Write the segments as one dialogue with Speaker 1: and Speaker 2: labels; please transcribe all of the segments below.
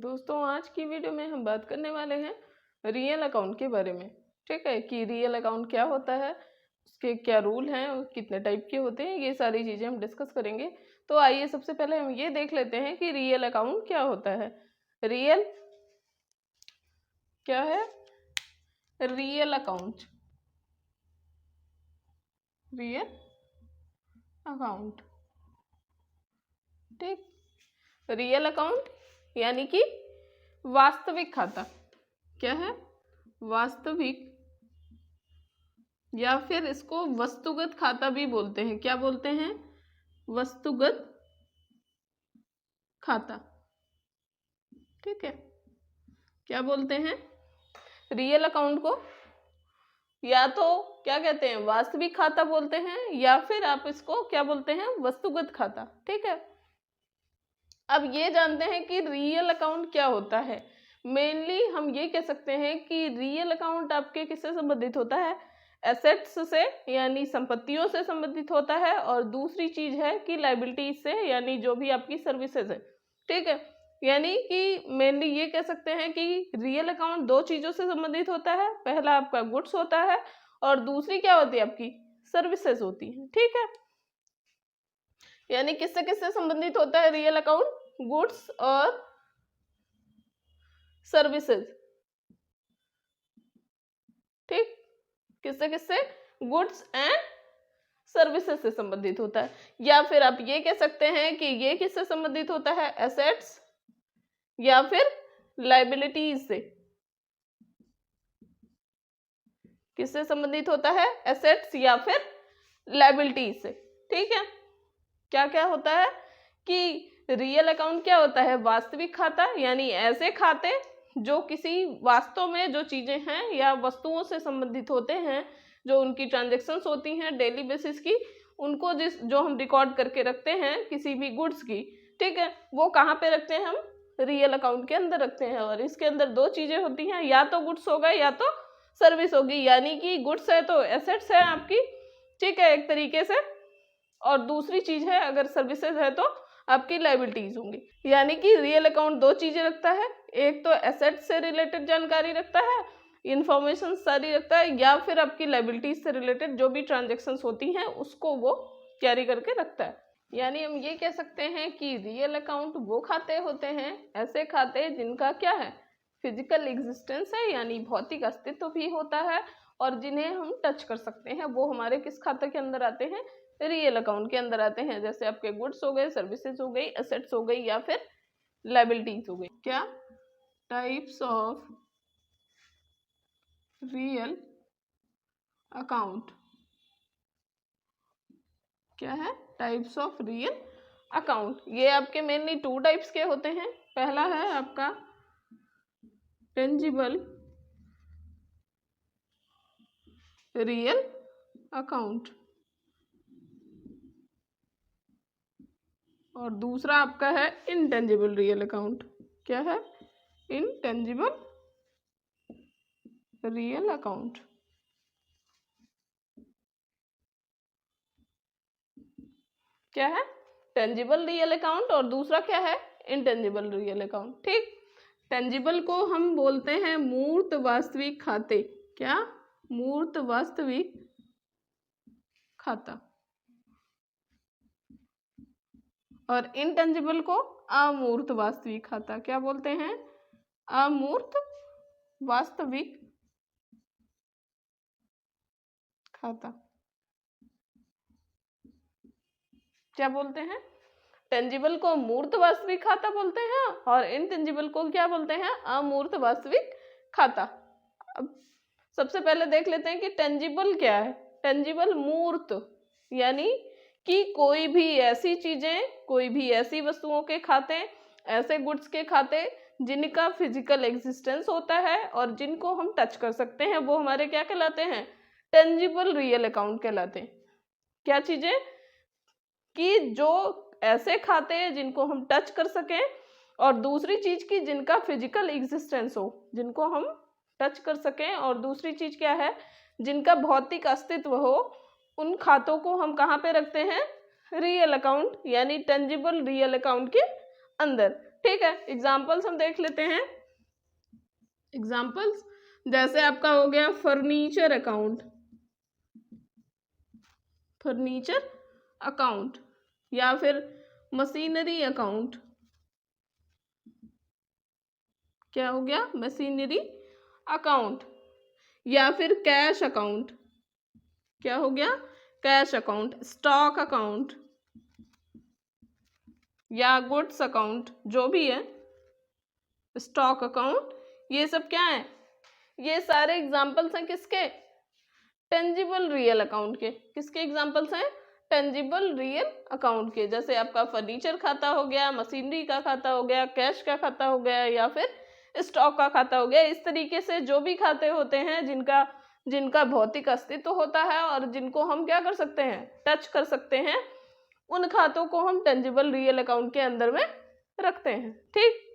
Speaker 1: दोस्तों आज की वीडियो में हम बात करने वाले हैं रियल अकाउंट के बारे में। ठीक है कि रियल अकाउंट क्या होता है, उसके क्या रूल हैं और कितने टाइप के होते हैं, ये सारी चीज़ें हम डिस्कस करेंगे। तो आइए सबसे पहले हम ये देख लेते हैं कि रियल अकाउंट क्या होता है। रियल क्या है? Real account, real account. ठीक, रियल अकाउंट यानी कि वास्तविक खाता। क्या है? वास्तविक, या फिर इसको वस्तुगत खाता भी बोलते हैं। क्या बोलते हैं? वस्तुगत खाता। ठीक है, क्या बोलते हैं? रियल अकाउंट को या तो क्या कहते हैं, वास्तविक खाता बोलते हैं, या फिर आप इसको क्या बोलते हैं, वस्तुगत खाता। ठीक है, अब ये जानते हैं कि रियल अकाउंट क्या होता है। मेनली हम ये कह सकते हैं कि रियल अकाउंट आपके किससे संबंधित होता है? एसेट्स से, यानी संपत्तियों से संबंधित होता है। और दूसरी चीज है कि लाइबिलिटीज से, यानी जो भी आपकी सर्विसेज है। ठीक है, यानी कि मेनली ये कह सकते हैं कि रियल अकाउंट दो चीजों से संबंधित होता है। पहला आपका गुड्स होता है और दूसरी क्या होती है, आपकी सर्विसेज होती है। ठीक है, यानी किससे किससे संबंधित होता है रियल अकाउंट? गुड्स और सर्विसेज। ठीक, किससे किससे? गुड्स एंड सर्विसेज से संबंधित होता है। या फिर आप ये कह सकते हैं कि ये किससे संबंधित होता है? एसेट्स या फिर लाइबिलिटीज से। किससे संबंधित होता है? एसेट्स या फिर लाइबिलिटीज से। ठीक है, क्या क्या होता है कि रियल अकाउंट क्या होता है? वास्तविक खाता, यानी ऐसे खाते जो किसी वास्तव में जो चीजें हैं या वस्तुओं से संबंधित होते हैं, जो उनकी ट्रांजेक्शन्स होती हैं डेली बेसिस की, उनको जो हम रिकॉर्ड करके रखते हैं किसी भी गुड्स की। ठीक है, वो कहाँ पे रखते हैं? हम रियल अकाउंट के अंदर रखते हैं। और इसके अंदर दो चीजें होती हैं, या तो गुड्स होगा या तो सर्विस होगी। यानी कि गुड्स है तो एसेट्स है आपकी, ठीक है, एक तरीके से, और दूसरी चीज है अगर सर्विसेज है तो आपकी लाइबिलिटीज होंगी। यानी कि रियल अकाउंट दो चीजें रखता है, एक तो एसेट से रिलेटेड जानकारी रखता है, इंफॉर्मेशन सारी रखता है, या फिर आपकी लाइबिलिटीज से रिलेटेड जो भी ट्रांजेक्शन्स होती हैं उसको वो कैरी करके रखता है। यानी हम ये कह सकते हैं कि रियल अकाउंट वो खाते होते हैं, ऐसे खाते जिनका क्या है, फिजिकल एग्जिस्टेंस है, यानी भौतिक अस्तित्व भी होता है, और जिन्हें हम टच कर सकते हैं। वो हमारे किस खाते के अंदर आते हैं? रियल अकाउंट के अंदर आते हैं। जैसे आपके गुड्स हो गए, सर्विसेज हो गई, एसेट्स हो गई, या फिर लाइबिलिटीज हो गई। क्या? Types of real account. क्या है? Types of real account. ये आपके मेनली टू टाइप्स के होते हैं। पहला है आपका टेंजिबल रियल अकाउंट, और दूसरा आपका है इनटेंजिबल रियल अकाउंट। क्या है? Intangible real account. क्या है? टेंजिबल रियल अकाउंट, और दूसरा क्या है? Intangible real account. ठीक, टेंजिबल को हम बोलते हैं मूर्त वास्तविक खाते। क्या? मूर्त वास्तविक खाता। और इनटेंजिबल को अमूर्त वास्तविक खाता। क्या बोलते हैं? अमूर्त वास्तविक खाता। क्या बोलते हैं? टेंजिबल को मूर्त वास्तविक खाता बोलते हैं, और इनटेंजिबल को क्या बोलते हैं? अमूर्त वास्तविक खाता। अब सबसे पहले देख लेते हैं कि टेंजिबल क्या है। टेंजिबल मूर्त, यानी कि कोई भी ऐसी चीजें, कोई भी ऐसी वस्तुओं के खाते, ऐसे गुड्स के खाते जिनका फिजिकल एग्जिस्टेंस होता है और जिनको हम टच कर सकते हैं, वो हमारे क्या कहलाते हैं? टेंजिबल रियल अकाउंट कहलाते हैं। क्या चीजें? कि जो ऐसे खाते हैं जिनको हम टच कर सकें, और दूसरी चीज की जिनका फिजिकल एग्जिस्टेंस हो, जिनको हम टच कर सकें, और दूसरी चीज क्या है? जिनका भौतिक अस्तित्व हो। उन खातों को हम कहाँ पे रखते हैं? रियल अकाउंट, यानी टेंजिबल रियल अकाउंट के अंदर। ठीक है, एग्जाम्पल्स हम देख लेते हैं। एग्जाम्पल्स जैसे आपका हो गया फर्नीचर अकाउंट, फर्नीचर अकाउंट, या फिर मशीनरी अकाउंट, क्या हो गया, मशीनरी अकाउंट, या फिर कैश अकाउंट, क्या हो गया, कैश अकाउंट, स्टॉक अकाउंट या गुड्स अकाउंट, जो भी है, स्टॉक अकाउंट, ये सब क्या है, ये सारे एग्जाम्पल्स हैं किसके, टेंजिबल रियल अकाउंट के। किसके एग्जाम्पल्स हैं, टेंजिबल रियल अकाउंट के। जैसे आपका फर्नीचर खाता हो गया, मशीनरी का खाता हो गया, कैश का खाता हो गया, या फिर स्टॉक का खाता हो गया। इस तरीके से जो भी खाते होते हैं जिनका भौतिक अस्तित्व होता है और जिनको हम क्या कर सकते हैं, टच कर सकते हैं, उन खातों को हम टेंजिबल रियल अकाउंट के अंदर में रखते हैं। ठीक,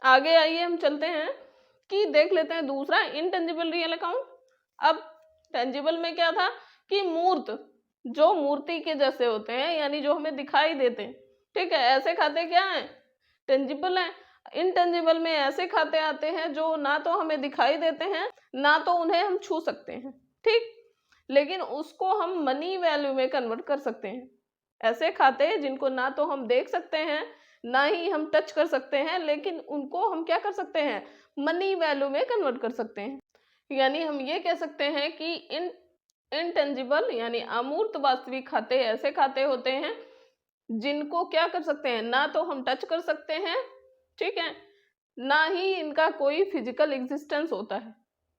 Speaker 1: आगे आइए हम चलते हैं कि देख लेते हैं दूसरा इनटेंजिबल रियल अकाउंट। अब टेंजिबल में क्या था कि मूर्त, जो मूर्ति के जैसे होते हैं, यानी जो हमें दिखाई देते हैं। ठीक है, ऐसे खाते क्या हैं, टेंजिबल हैं। इनटेंजिबल में ऐसे खाते आते हैं जो ना तो हमें दिखाई देते हैं, ना तो उन्हें हम छू सकते हैं। ठीक, लेकिन उसको हम मनी वैल्यू में कन्वर्ट कर सकते हैं। ऐसे खाते जिनको ना तो हम देख सकते हैं, ना ही हम टच कर सकते हैं, लेकिन उनको हम क्या कर सकते हैं, मनी वैल्यू में कन्वर्ट कर सकते हैं। यानी हम ये कह सकते हैं कि इनटेंजिबल यानी अमूर्त वास्तविक खाते ऐसे खाते होते हैं जिनको क्या कर सकते हैं, ना तो हम टच कर सकते हैं, ठीक है, ना ही इनका कोई फिजिकल एग्जिस्टेंस होता है,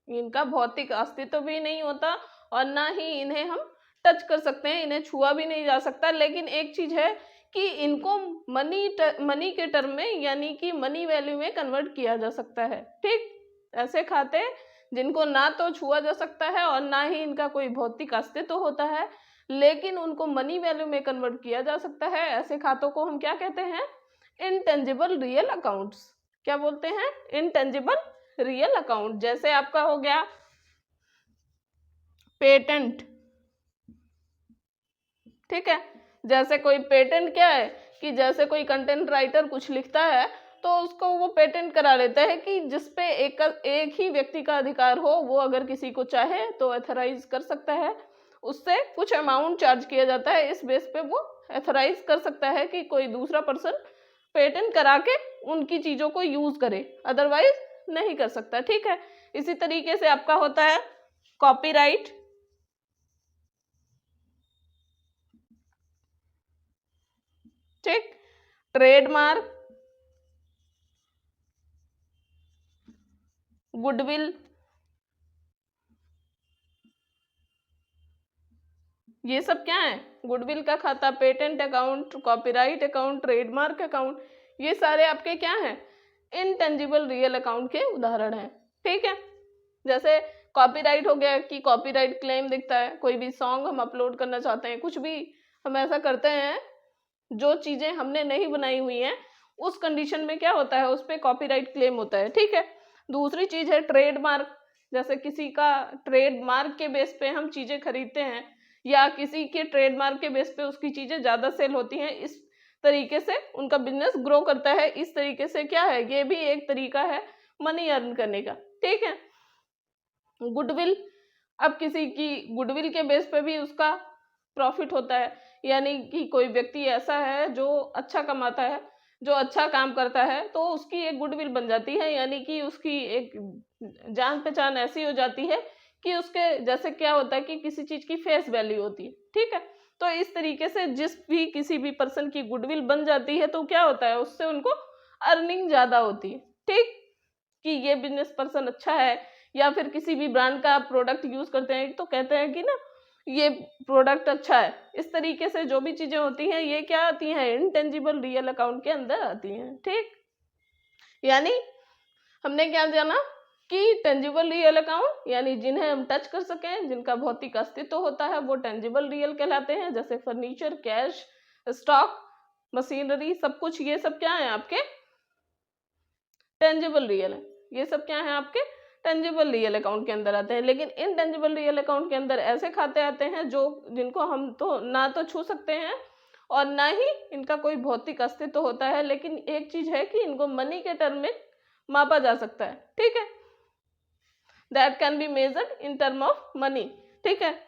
Speaker 1: इनका भौतिक अस्तित्व भी नहीं होता, और ना ही इन्हें हम टच कर सकते हैं, इन्हें छुआ भी नहीं जा सकता। लेकिन एक चीज है कि इनको मनी के टर्म में यानी कि मनी वैल्यू में कन्वर्ट किया जा सकता है। ठीक, ऐसे खाते जिनको ना तो छुआ जा सकता है और ना ही इनका कोई भौतिक अस्तित्व होता है, लेकिन उनको मनी वैल्यू में कन्वर्ट किया जा सकता है, ऐसे खातों को हम क्या कहते हैं, इनटेंजिबल रियल अकाउंट्स। क्या बोलते हैं, इनटेंजिबल रियल अकाउंट। जैसे आपका हो गया पेटेंट। ठीक है, जैसे कोई पेटेंट क्या है कि जैसे कोई कंटेंट राइटर कुछ लिखता है तो उसको वो पेटेंट करा लेता है कि जिसपे एक ही व्यक्ति का अधिकार हो, वो अगर किसी को चाहे तो एथराइज कर सकता है, उससे कुछ अमाउंट चार्ज किया जाता है, इस बेस पे वो एथराइज कर सकता है कि कोई दूसरा पर्सन पेटेंट करा के उनकी चीजों को यूज करे, अदरवाइज नहीं कर सकता। ठीक है, इसी तरीके से आपका होता है कॉपीराइट, ठीक, ट्रेडमार्क, गुडविल, ये सब क्या है, गुडविल का खाता, patent account, copyright account, trademark account, ये सारे आपके क्या हैं, इनटेंजिबल रियल अकाउंट के उदाहरण हैं। ठीक है, जैसे कॉपीराइट हो गया कि कॉपीराइट क्लेम दिखता है, कोई भी सॉन्ग हम अपलोड करना चाहते हैं, कुछ भी हम ऐसा करते हैं जो चीजें हमने नहीं बनाई हुई हैं, उस कंडीशन में क्या होता है, उस पर कॉपीराइट क्लेम होता है। ठीक है, दूसरी चीज है ट्रेडमार्क, जैसे किसी का ट्रेडमार्क के बेस पे हम चीजें खरीदते हैं या किसी के ट्रेडमार्क के बेस पे उसकी चीजें ज्यादा सेल होती हैं, इस तरीके से उनका बिजनेस ग्रो करता है। इस तरीके से क्या है, ये भी एक तरीका है मनी अर्न करने का। ठीक है, गुडविल, अब किसी की गुडविल के बेस पे भी उसका प्रॉफिट होता है, यानी कि कोई व्यक्ति ऐसा है जो अच्छा कमाता है, जो अच्छा काम करता है, तो उसकी एक गुडविल बन जाती है, यानी कि उसकी एक जान पहचान ऐसी हो जाती है कि उसके जैसे क्या होता है कि किसी चीज की फेस वैल्यू होती है। ठीक है, तो इस तरीके से किसी भी पर्सन की गुडविल बन जाती है तो क्या होता है, उससे उनको अर्निंग ज्यादा होती है। ठीक, कि ये बिजनेस पर्सन अच्छा है, या फिर किसी भी ब्रांड का प्रोडक्ट यूज करते हैं तो कहते हैं कि ना ये प्रोडक्ट अच्छा है। इस तरीके से जो भी चीजें होती हैं ये क्या आती हैं, इनटेंजिबल रियल अकाउंट के अंदर आती हैं। ठीक, यानी हमने क्या जाना कि टेंजिबल रियल अकाउंट यानी जिन्हें हम टच कर सकें, जिनका भौतिक अस्तित्व होता है, वो टेंजिबल रियल कहलाते हैं। जैसे फर्नीचर, कैश, स्टॉक, मशीनरी, सब कुछ, ये सब क्या है आपके टेंजिबल रियल है। ये सब क्या है आपके टेंजिबल रियल अकाउंट के अंदर आते हैं। लेकिन इनटेंजिबल रियल अकाउंट के अंदर ऐसे खाते आते हैं जो जिनको हम तो ना तो छू सकते हैं और ना ही इनका कोई भौतिक अस्तित्व होता है, लेकिन एक चीज है कि इनको मनी के टर्म में मापा जा सकता है। ठीक है, that can be measured in term of money. ठीक है,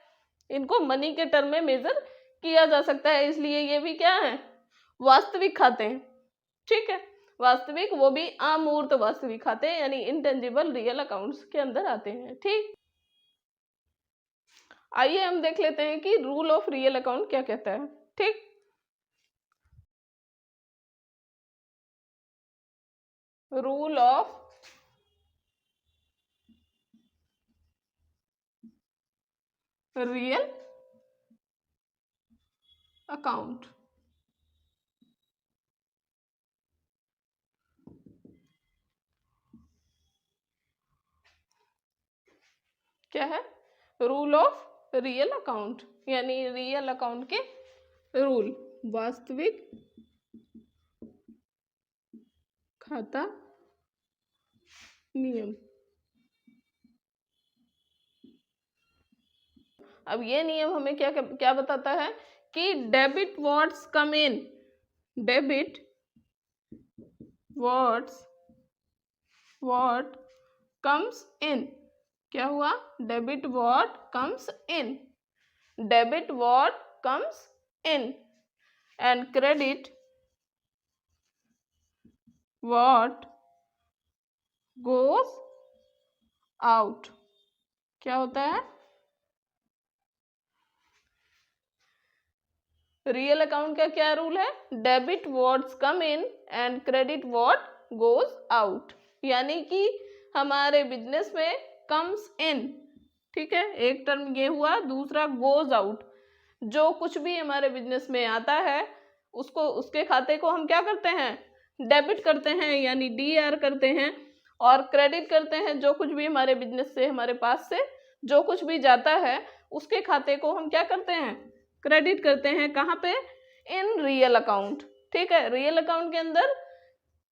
Speaker 1: इनको मनी के टर्म में मेजर किया जा सकता है, इसलिए ये भी क्या है, वास्तविक खाते हैं। ठीक है, वास्तविक, वो भी अमूर्त वास्तविक खाते हैं, यानी इनटेंजिबल रियल अकाउंट्स के अंदर आते हैं। ठीक, आइए हम देख लेते हैं कि रूल ऑफ रियल अकाउंट क्या कहता है। ठीक, रूल ऑफ रियल अकाउंट क्या है, रूल ऑफ रियल अकाउंट यानी रियल अकाउंट के रूल, वास्तविक खाता नियम। अब ये नियम हमें क्या क्या बताता है कि debit what's come in, debit what comes in, क्या हुआ, debit what comes in, debit what comes in and credit what goes out. क्या होता है, रियल अकाउंट का क्या रूल है, debit what's come in and credit what goes out, यानी कि हमारे बिजनेस में कम्स इन, ठीक है, एक टर्म ये हुआ, दूसरा गोज आउट, जो कुछ भी हमारे बिजनेस में आता है उसको, उसके खाते को हम क्या करते हैं, डेबिट करते हैं यानी डीआर करते हैं, और क्रेडिट करते हैं जो कुछ भी हमारे बिजनेस से, हमारे पास से जो कुछ भी जाता है उसके खाते को हम क्या करते हैं, क्रेडिट करते हैं। कहाँ पे, इन रियल अकाउंट। ठीक है, रियल अकाउंट के अंदर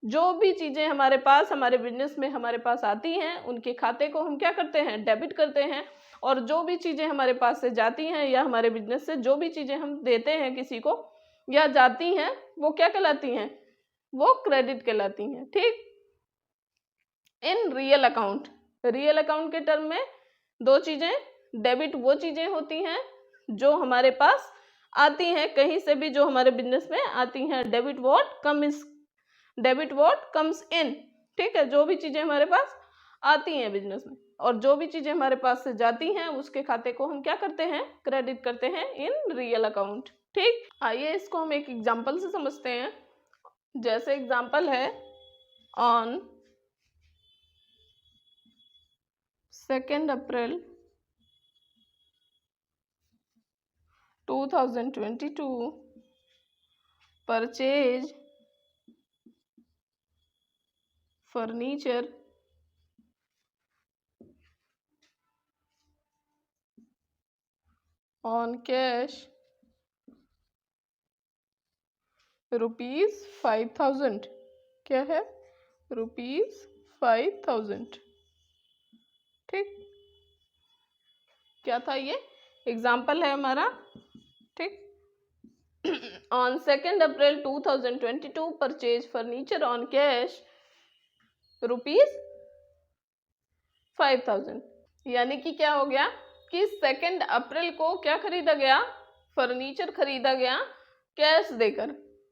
Speaker 1: जो भी चीजें हमारे पास, हमारे बिजनेस में हमारे पास आती हैं, उनके खाते को हम क्या करते हैं, डेबिट करते हैं, और जो भी चीजें हमारे पास से जाती हैं या हमारे बिजनेस से जो भी चीजें हम देते हैं किसी को या जाती हैं, वो क्या कहलाती हैं, वो क्रेडिट कहलाती हैं। ठीक, in real account, real account के टर्म में दो चीजें, डेबिट वो चीजें होती हैं जो हमारे पास आती हैं कहीं से भी, जो हमारे बिजनेस में आती हैं, डेबिट व्हाट कम्स इन। ठीक है, जो भी चीजें हमारे पास आती हैं बिजनेस में, और जो भी चीजें हमारे पास से जाती हैं उसके खाते को हम क्या करते हैं, क्रेडिट करते हैं इन रियल अकाउंट। ठीक, आइए इसको हम एक एग्जांपल से समझते हैं। जैसे एग्जांपल है, on 2 April 2022 purchase furniture on cash ₹5,000। क्या है, ₹5,000। ठीक, क्या था, ये एग्जाम्पल है हमारा। ठीक, on 2 April 2022 purchase furniture on cash ₹5,000, यानी कि क्या हो गया कि 2 अप्रैल को क्या खरीदा गया, फर्नीचर खरीदा गया कैश देकर।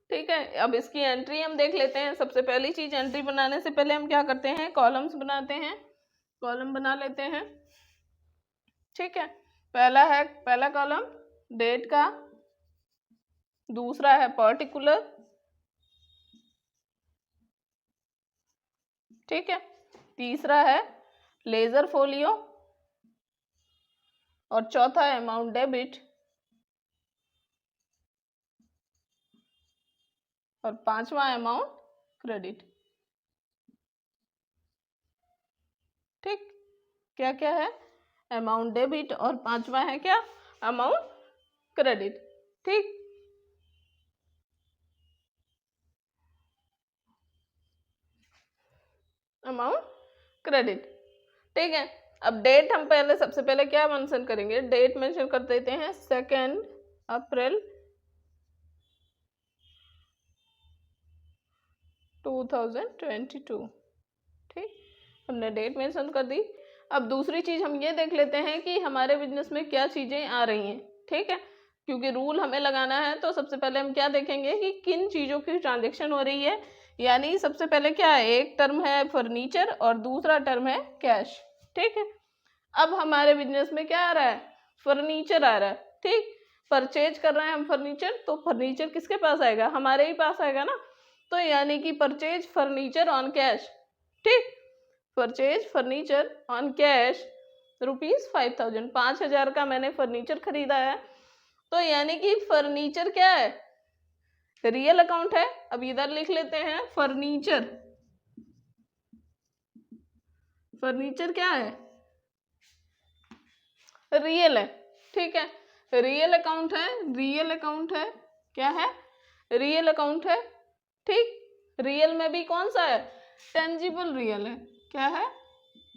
Speaker 1: ठीक है, अब इसकी एंट्री हम देख लेते हैं। सबसे पहली चीज, एंट्री बनाने से पहले हम क्या करते हैं, कॉलम्स बनाते हैं, कॉलम बना लेते हैं। ठीक है, पहला कॉलम डेट का, दूसरा है पर्टिकुलर, ठीक है, तीसरा है लेजर फोलियो, और चौथा है अमाउंट डेबिट, और पांचवा अमाउंट क्रेडिट। ठीक, क्या क्या है, अमाउंट डेबिट, और पांचवा है क्या, अमाउंट क्रेडिट। ठीक, अमाउंट क्रेडिट। ठीक है। अब डेट हम पहले सबसे पहले क्या मेंशन करेंगे, डेट मेंशन कर देते हैं 2 अप्रैल 2022। ठीक, हमने डेट मेंशन कर दी। अब दूसरी चीज हम ये देख लेते हैं कि हमारे बिजनेस में क्या चीजें आ रही हैं। ठीक है, क्योंकि रूल हमें लगाना है तो सबसे पहले हम क्या देखेंगे कि किन चीजों की ट्रांजेक्शन हो रही है। यानी सबसे पहले क्या है, एक टर्म है फर्नीचर और दूसरा टर्म है कैश। ठीक है, अब हमारे बिजनेस में क्या आ रहा है, फर्नीचर आ रहा है। ठीक, परचेज कर रहे हैं हम फर्नीचर, तो फर्नीचर किसके पास आएगा, हमारे ही पास आएगा ना। तो यानी कि परचेज फर्नीचर ऑन कैश। ठीक, परचेज फर्नीचर ऑन कैश ₹5000, 5000 का मैंने फर्नीचर खरीदा है। तो यानी कि फर्नीचर क्या है, रियल अकाउंट है। अब इधर लिख लेते हैं फर्नीचर, फर्नीचर क्या है, रियल है। ठीक है, रियल अकाउंट है, रियल अकाउंट है, क्या है, रियल अकाउंट है। ठीक, रियल में भी कौन सा है, टेंजिबल रियल है। क्या है,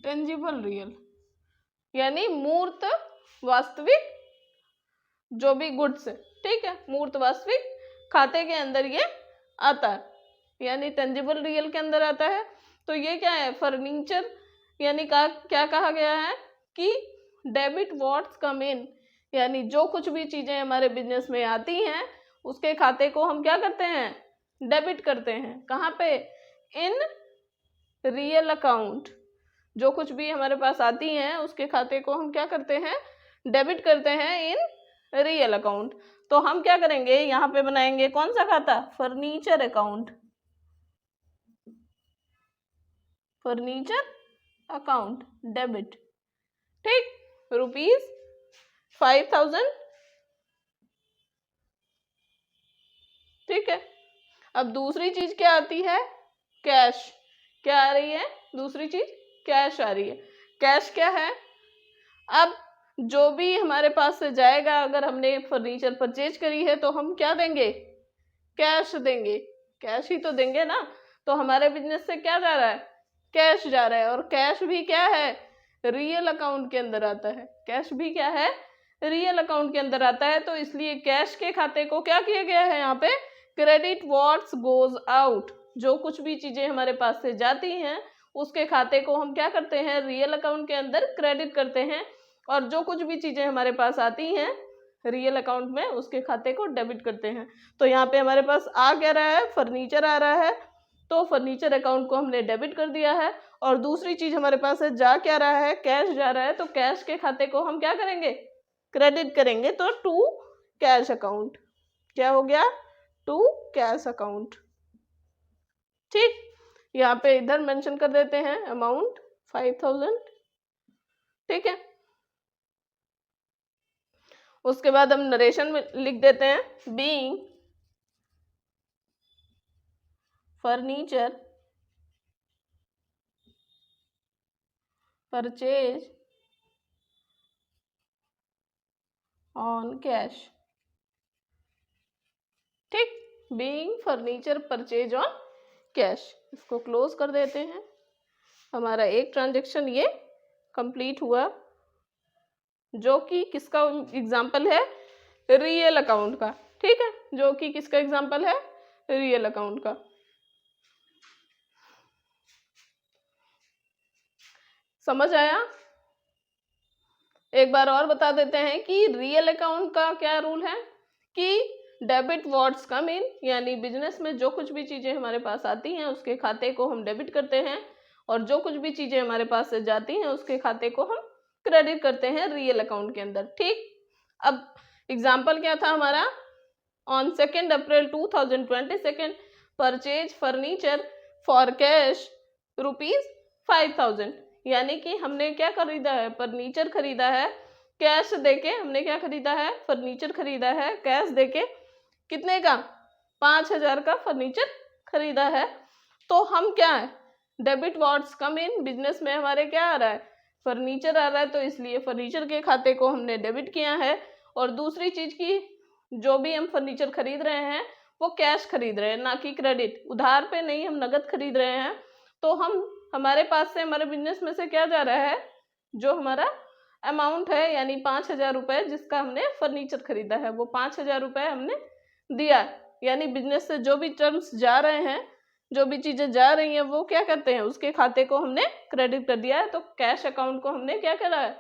Speaker 1: टेंजिबल रियल, यानी मूर्त वास्तविक जो भी गुड्स है। ठीक है, मूर्त वास्तविक खाते के अंदर ये आता है, यानी टेंजिबल रियल के अंदर आता है। तो ये क्या है, फर्नीचर, यानी क्या कहा गया है कि डेबिट व्हाट्स कम इन, यानी जो कुछ भी चीजें हमारे बिजनेस में आती हैं उसके खाते को हम क्या करते हैं, डेबिट करते हैं। कहाँ पे, इन रियल अकाउंट। जो कुछ भी हमारे पास आती हैं उसके खाते को हम क्या करते हैं, डेबिट करते हैं इन रियल अकाउंट। तो हम क्या करेंगे, यहाँ पे बनाएंगे कौन सा खाता, furniture account, furniture account debit. ठीक, ₹5000। ठीक है, अब दूसरी चीज क्या आती है, कैश। क्या आ रही है, दूसरी चीज कैश आ रही है। कैश क्या है, अब जो भी हमारे पास से जाएगा, अगर हमने फर्नीचर परचेज करी है तो हम क्या देंगे, कैश देंगे, कैश ही तो देंगे ना। तो हमारे बिजनेस से क्या जा रहा है, कैश जा रहा है। और कैश भी क्या है, रियल अकाउंट के अंदर आता है। कैश भी क्या है, रियल अकाउंट के अंदर आता है। तो इसलिए कैश के खाते को क्या किया गया है यहाँ पे, क्रेडिट व्हाट्स गोज आउट। जो कुछ भी चीजें हमारे पास से जाती हैं उसके खाते को हम क्या करते हैं, रियल अकाउंट के अंदर क्रेडिट करते हैं। और जो कुछ भी चीजें हमारे पास आती हैं रियल अकाउंट में उसके खाते को डेबिट करते हैं। तो यहाँ पे हमारे पास आ क्या रहा है, फर्नीचर आ रहा है, तो फर्नीचर अकाउंट को हमने डेबिट कर दिया है। और दूसरी चीज हमारे पास है, जा क्या रहा है, कैश जा रहा है, तो कैश के खाते को हम क्या करेंगे, क्रेडिट करेंगे। तो टू कैश अकाउंट, क्या हो गया, टू कैश अकाउंट। ठीक, यहाँ पे इधर मेंशन कर देते हैं अमाउंट 5000। ठीक है, उसके बाद हम नरेशन में लिख देते हैं, being furniture purchase on cash. ठीक, being furniture purchase on cash, इसको क्लोज कर देते हैं। हमारा एक ट्रांजेक्शन ये कंप्लीट हुआ, जो कि किसका एग्जाम्पल है, रियल अकाउंट का। ठीक है, जो कि किसका एग्जाम्पल है, रियल अकाउंट का। समझ आया, एक बार और बता देते हैं कि रियल अकाउंट का क्या रूल है कि डेबिट व्हाट्स कम इन, यानी बिजनेस में जो कुछ भी चीजें हमारे पास आती हैं उसके खाते को हम डेबिट करते हैं। और जो कुछ भी चीजें हमारे पास से जाती हैं उसके खाते को हम क्रेडिट करते हैं रियल अकाउंट के अंदर। ठीक, अब एग्जाम्पल क्या था हमारा, on 2 April 2022 purchase furniture for cash ₹5000। यानी कि हमने क्या खरीदा है, फर्नीचर खरीदा है कैश देके। हमने क्या खरीदा है, फर्नीचर खरीदा है कैश देके। कितने का, 5000 का फर्नीचर खरीदा है। तो हम क्या है, डेबिट व्हाट्स कम इन, बिजनेस में हमारे क्या आ रहा है, फर्नीचर आ रहा है, तो इसलिए फर्नीचर के खाते को हमने डेबिट किया है। और दूसरी चीज की, जो भी हम फर्नीचर खरीद रहे हैं वो कैश खरीद रहे हैं, ना कि क्रेडिट, उधार पे नहीं, हम नगद खरीद रहे हैं। तो हम हमारे पास से, हमारे बिजनेस में से क्या जा रहा है, जो हमारा अमाउंट है यानी 5,000 रुपये जिसका हमने फर्नीचर खरीदा है, वो 5,000 रुपये हमने दिया। यानी बिजनेस से जो भी टर्म्स जा रहे हैं, जो भी चीजें जा रही हैं, वो क्या करते हैं, उसके खाते को हमने क्रेडिट कर दिया है। तो कैश अकाउंट को हमने क्या करा है,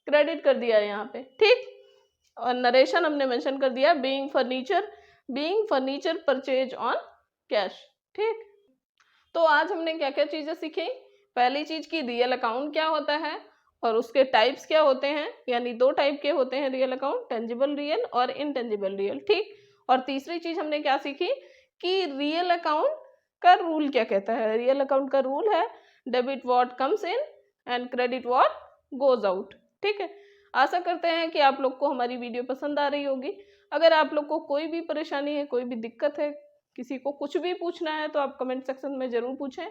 Speaker 1: क्रेडिट कर दिया है यहाँ पे, ठीक। और नरेशन हमने मेंशन कर दिया, being furniture purchase on cash, ठीक। तो आज हमने क्या क्या चीजें सीखी। पहली चीज की रियल अकाउंट क्या होता है और उसके टाइप्स क्या होते हैं, यानी 2 टाइप के होते हैं रियल अकाउंट, टेंजिबल रियल और इनटेंजिबल रियल, ठीक। और तीसरी चीज हमने क्या सीखी कि रियल अकाउंट का रूल क्या कहता है। रियल अकाउंट का रूल है debit what comes in and credit what goes out, ठीक है। आशा करते हैं कि आप लोग को हमारी वीडियो पसंद आ रही होगी। अगर आप लोग को कोई भी परेशानी है, कोई भी दिक्कत है, किसी को कुछ भी पूछना है, तो आप कमेंट सेक्शन में ज़रूर पूछें।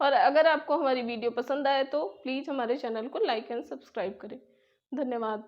Speaker 1: और अगर आपको हमारी वीडियो पसंद आए तो प्लीज़ हमारे चैनल को लाइक एंड सब्सक्राइब करें। धन्यवाद।